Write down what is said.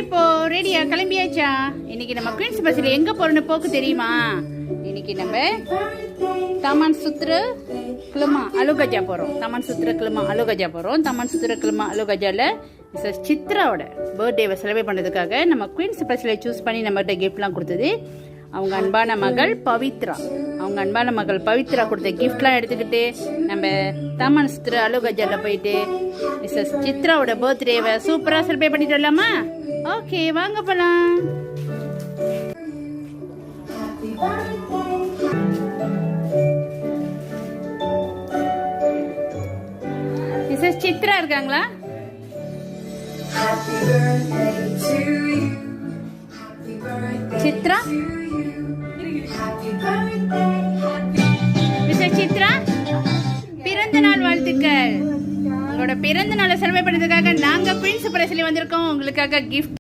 இப்போ ரெடியா கிளம்பியாச்சா? இன்னைக்கு நம்ம குயின்ஸ் பஸ்ல எங்க போறோம்னு போக்கு தெரியுமா? இன்னைக்கு நம்ம தமன் சுத்ர கிளமா அலுகஜா போறோம். தமன் சுத்ர கிளமா அலுகஜா போறோம். தமன் சுத்ர கிளமா அலுகஜால மிஸ்ஸஸ் சித்ராவோட பர்த்டேவை செலிப்ரேட் பண்றதுக்காக நம்ம குயின்ஸ் பஸ்ல சூஸ் பண்ணி நம்மகிட்ட கிஃப்ட்லாம் கொடுத்தது அவங்க அன்பான மகள் பவித்ரா. அவங்க அன்பான மகள் பவித்ரா கொடுத்த கிஃப்ட்லாம் எடுத்துக்கிட்டு நம்ம தமன் சுத்ர அலுகஜால போயிட்டு மிஸ்ஸஸ் சித்ராவோட பர்த்டேவை சூப்பரா செலிப்ரேட் பண்ணிட்டு வரலாமா? ஓகே, வாங்க போலாம். மிஸ்ஸஸ் சித்ரா இருக்காங்களா? சித்ரா, மிஸ்ஸஸ் சித்ரா, பிறந்த நாள் வாழ்த்துக்கள். உங்களோட பிறந்த நாளை செலிப்ரேட் பண்ணதுக்காக நாங்க குயின்ஸ் பிரஸ்ல வந்திருக்கோம். உங்களுக்காக கிஃப்ட்